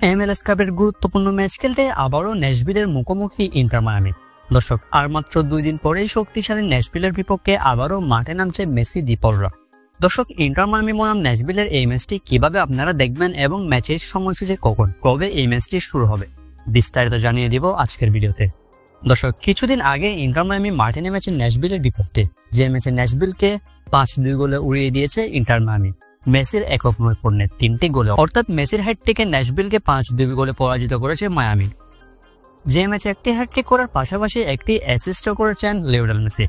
MLS কাপের গুরুত্বপূর্ণ match খেলতে আবারও ন্যাশভিলের মুখোমুখি ইন্টার মায়ামি। দর্শক, আর মাত্র 2 দিন পরেই শক্তিশালী ন্যাশভিলের বিপক্ষে আবারও মাঠে নামছে মেসি দি পলরা। দর্শক, ইন্টার মায়ামি বনাম ন্যাশভিলের এই ম্যাচটি কিভাবে আপনারা দেখবেন এবং ম্যাচের সময়সূচি কবে এই ম্যাচটি শুরু হবে বিস্তারিত জানিয়ে দিব আজকের ভিডিওতে। দর্শক, কিছুদিন আগে ইন্টার মায়ামি মাঠে নেমেছে ন্যাশভিলের বিপক্ষে, যে ম্যাচে ন্যাশভিলকে 5-2 গোলে উড়িয়ে দিয়েছে ইন্টার মায়ামি। মেসির একক নৈপুণ্যের 3টি গোলে, অর্থাৎ মেসির হ্যাটট্রিকে ন্যাশভিলকে 5-2 গোলে পরাজিত করেছে মায়ামি। যে ম্যাচে একটি হ্যাটট্রিক করার পাশাপাশি একটি অ্যাসিস্টও করেছেন লিওনেল মেসি।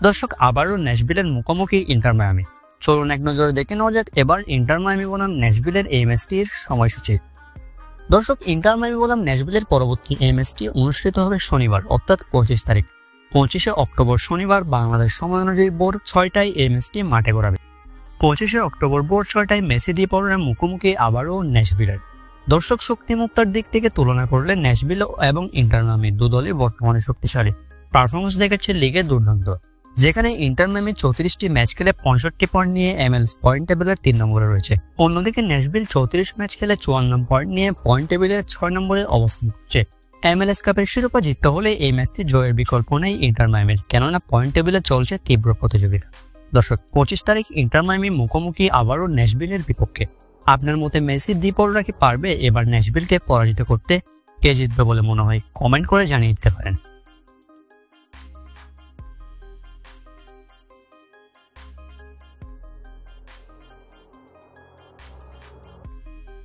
দর্শক, আবারও ন্যাশভিলের মুখোমুখি ইন্টার মায়ামি। চলুন এক নজরে দেখে নেওয়া যাক এবার ইন্টার মায়ামি বনাম ন্যাশভিলের এই ম্যাচটির সময়সূচি। দর্শক, ইন্টার মায়ামি বনাম ন্যাশভিলের পরবর্তী এই ম্যাচটি অনুষ্ঠিত হবে শনিবার, অর্থাৎ 25 তারিখ। 25শে অক্টোবর শনিবার বাংলাদেশ সময় অনুযায়ী ভোর 6টায় এই ম্যাচটি মাঠে গড়াবে। 25শে অক্টোবর ভোর 6টায় মেসি দি পলরার মুখোমুখি আবারও ন্যাশভিলের। দর্শক, শক্তিমত্তার দিক থেকে তুলনা করলে ন্যাশভিল এবং ইন্টার মায়ামি দুদলই বর্তমানে শক্তিশালী। পারফরমেন্স দেখাচ্ছে লিগে দুর্দান্ত, যেখানে ইন্টার মায়ামি 34টি ম্যাচ খেলে 65 পয়েন্ট নিয়ে MLS পয়েন্ট টেবিলের 3 নম্বরে রয়েছে। অন্যদিকে ন্যাশভিল 34 ম্যাচ খেলে 54 পয়েন্ট নিয়ে পয়েন্ট টেবিলের 6 নম্বরে অবস্থান করছে। MLS কাপের শিরোপা জিততে হলে এই ম্যাচটি জয়ের বিকল্প নেই ইন্টার মায়ামির, কেননা পয়েন্ট টেবিলে চলছে তীব্র প্রতিযোগিতা। দর্শক, 25 তারিখ ইন্টার মায়ামি মুখোমুখি আবারও ন্যাশভিলের বিপক্ষে। আপনার মতে মেসি দি পলরা কি পারবে এবার ন্যাশভিলকে পরাজিত করতে? কে জিতবে বলে মনে হয় কমেন্ট করে জানিয়ে দিতে পারেন।